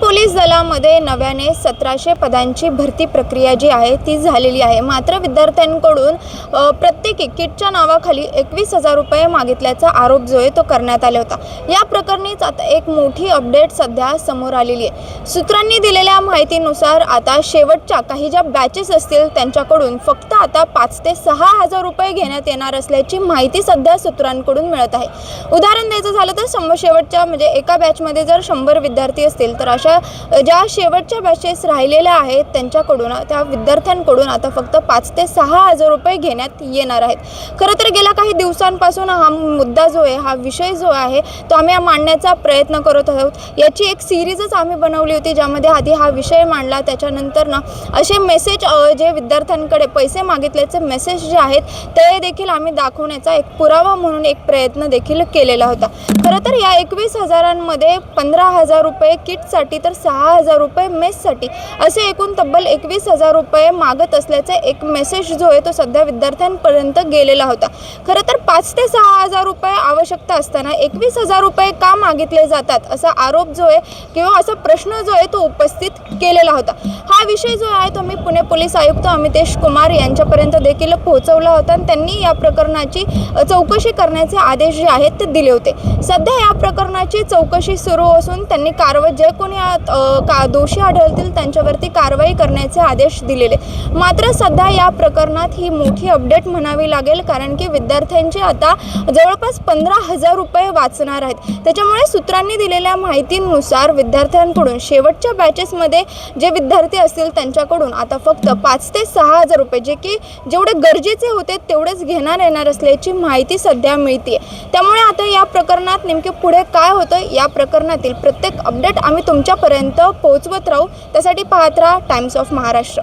Police दलामध्ये नव्याने 1700 पदांची भरती प्रक्रिया जी आहे ती झालेली आहे। मात्र विद्यार्थ्यांकडून प्रत्येकी किटच्या नावाखाली 21,000 रुपये मागितल्याचा आरोप जो आहे तो करण्यात आला होता। या प्रकरणीच आता एक मोठी अपडेट सध्या समोर आलेली आहे। सूत्रांनी दिलेल्या माहितीनुसार आता शेवटच्या काही ज्या बॅचेस असतील त्यांच्याकडून फक्त आता 5 ते 6,000 रुपये घेण्यात येणार असल्याची माहिती सध्या सूत्रांकडून मिळत आहे। उदाहरण द्यायचं झालं तर शेवटच्या म्हणजे एका बॅचमध्ये जर 100 विद्यार्थी असतील तर अशा ज्या शेवटच्या बॅचेस राहिलेल्या आहेत त्यांच्याकडून त्या विद्यार्थ्यांकडून आता फक्त 5 ते 6,000 रुपये घेण्यात येणार आहेत। खरं तर गेल्या काही दिवसांपासून हा मुद्दा जो आहे, हा विषय जो आहे तो आम्ही मांडण्याचा प्रयत्न करत आहोत। याची एक सिरीजच आम्ही बनवली होती ज्यामध्ये आधी हा विषय मांडला, त्याच्यानंतर ना असे मेसेज जे विद्यार्थ्यांकडे पैसे मागितल्याचे मेसेज जे आहेत ते देखील आम्ही दाखवण्याचा एक पुरावा म्हणून एक प्रयत्न देखील केलेला होता। खरं तर या 21,000मध्ये 15,000 रुपये किटसाठी तर 6,000 रुपये मेससाठी असे एकूण तब्बल 21,000 रुपये मागत असल्याचा एक मेसेज जो आहे तो सध्या विद्यार्थ्यांपर्यंत गेलेला होता। खरं तर 5 ते 6,000 रुपये आवश्यकता असताना 21,000 रुपये का मागितले जातात असा आरोप जो आहे किंवा असा प्रश्न जो आहे तो उपस्थित केलेला होता। हा विषय जो आहे तो मी पुणे पोलीस आयुक्त अमितेश कुमार यांच्यापर्यंत देखील पोहोचवला होता आणि त्यांनी या प्रकरणाची चौकशी करण्याचे आदेश जे आहेत ते दिले होते। सध्या या प्रकरणाची चौकशी सुरू असून त्यांनी जे कोणी दोषी आढळतील त्यांच्यावरती कारवाई करण्याचे आदेश दिलेले। मात्र सध्या या प्रकरणात ही मोठी अपडेट म्हणावी लागेल, कारण की विद्यार्थ्यांचे आता जवळपास 15,000 रुपये वाचणार आहेत। त्याच्यामुळे सूत्रांनी दिलेल्या माहितीनुसार विद्यार्थ्यांकडून शेवटच्या बॅचेसमध्ये जे विद्यार्थी असतील त्यांच्याकडून आता फक्त 5 ते 6,000 रुपये जे की जेवढे गरजेचे होते तेवढेच घेणार येणार असल्याची माहिती सध्या मिळते। त्यामुळे आता या प्रकरणात नेमके पुढे काय होतं, या प्रकरणातील प्रत्येक अपडेट आम्ही तुमच्यापर्यंत पोहोचवत राहू। त्यासाठी पाहत राहा टाइम्स ऑफ महाराष्ट्र।